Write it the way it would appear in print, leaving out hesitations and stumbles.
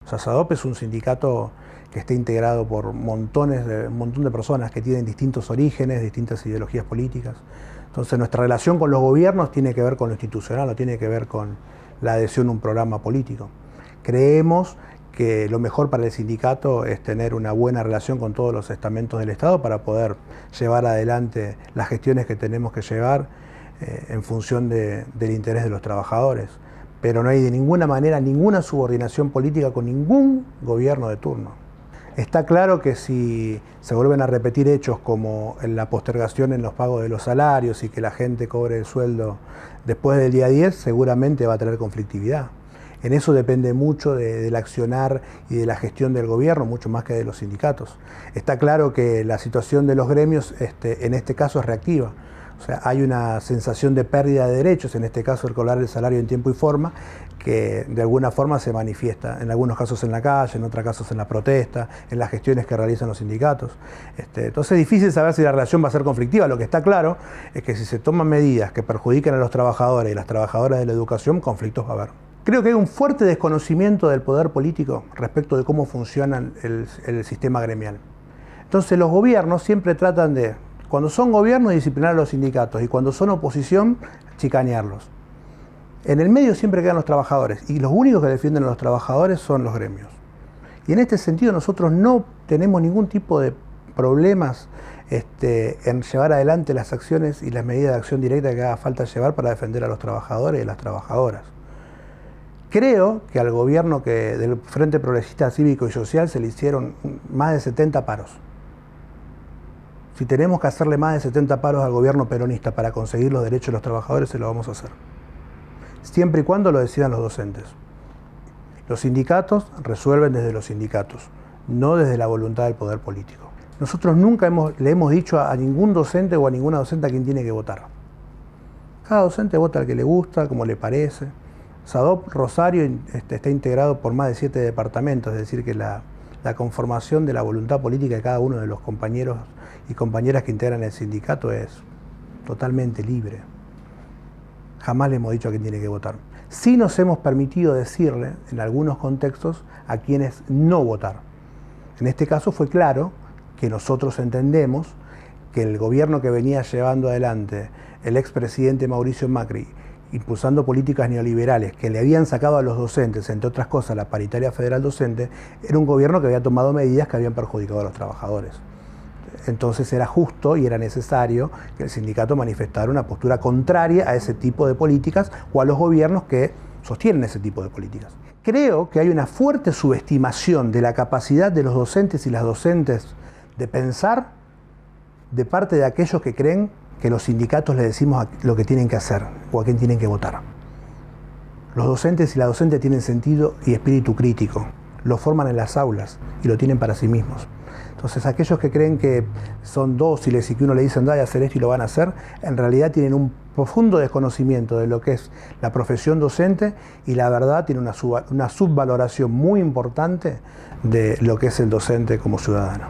sea, SADOP es un sindicato que está integrado por un montón de personas que tienen distintos orígenes, distintas ideologías políticas. Entonces nuestra relación con los gobiernos tiene que ver con lo institucional, no tiene que ver con la adhesión a un programa político. Creemos que lo mejor para el sindicato es tener una buena relación con todos los estamentos del Estado para poder llevar adelante las gestiones que tenemos que llevar en función del interés de los trabajadores. Pero no hay de ninguna manera ninguna subordinación política con ningún gobierno de turno. Está claro que si se vuelven a repetir hechos como en la postergación en los pagos de los salarios y que la gente cobre el sueldo después del día 10, seguramente va a tener conflictividad. En eso depende mucho del accionar y de la gestión del gobierno, mucho más que de los sindicatos. Está claro que la situación de los gremios en este caso es reactiva. O sea, hay una sensación de pérdida de derechos, en este caso el cobrar el salario en tiempo y forma, que de alguna forma se manifiesta, en algunos casos en la calle, en otros casos en la protesta, en las gestiones que realizan los sindicatos. Entonces es difícil saber si la relación va a ser conflictiva. Lo que está claro es que si se toman medidas que perjudiquen a los trabajadores y las trabajadoras de la educación, conflictos va a haber. Creo que hay un fuerte desconocimiento del poder político respecto de cómo funciona el sistema gremial. Entonces los gobiernos siempre tratan de, cuando son gobiernos, disciplinar a los sindicatos y cuando son oposición, chicanearlos. En el medio siempre quedan los trabajadores y los únicos que defienden a los trabajadores son los gremios. Y en este sentido nosotros no tenemos ningún tipo de problemas en llevar adelante las acciones y las medidas de acción directa que haga falta llevar para defender a los trabajadores y a las trabajadoras. Creo que al gobierno del Frente Progresista Cívico y Social se le hicieron más de 70 paros. Si tenemos que hacerle más de 70 paros al gobierno peronista para conseguir los derechos de los trabajadores, se lo vamos a hacer. Siempre y cuando lo decidan los docentes. Los sindicatos resuelven desde los sindicatos, no desde la voluntad del poder político. Nosotros nunca le hemos dicho a ningún docente o a ninguna docente a quién tiene que votar. Cada docente vota al que le gusta, como le parece. SADOP Rosario está integrado por más de 7 departamentos, es decir, que la conformación de la voluntad política de cada uno de los compañeros y compañeras que integran el sindicato es totalmente libre. Jamás le hemos dicho a quién tiene que votar. Sí nos hemos permitido decirle, en algunos contextos, a quienes no votar. En este caso fue claro que nosotros entendemos que el gobierno que venía llevando adelante el expresidente Mauricio Macri, impulsando políticas neoliberales que le habían sacado a los docentes, entre otras cosas, la paritaria federal docente, era un gobierno que había tomado medidas que habían perjudicado a los trabajadores. Entonces era justo y era necesario que el sindicato manifestara una postura contraria a ese tipo de políticas o a los gobiernos que sostienen ese tipo de políticas. Creo que hay una fuerte subestimación de la capacidad de los docentes y las docentes de pensar de parte de aquellos que creen que los sindicatos le decimos lo que tienen que hacer o a quién tienen que votar. Los docentes y las docentes tienen sentido y espíritu crítico, lo forman en las aulas y lo tienen para sí mismos. Entonces aquellos que creen que son dóciles y que uno le dice andá a hacer esto y lo van a hacer, en realidad tienen un profundo desconocimiento de lo que es la profesión docente y la verdad tienen una subvaloración muy importante de lo que es el docente como ciudadano.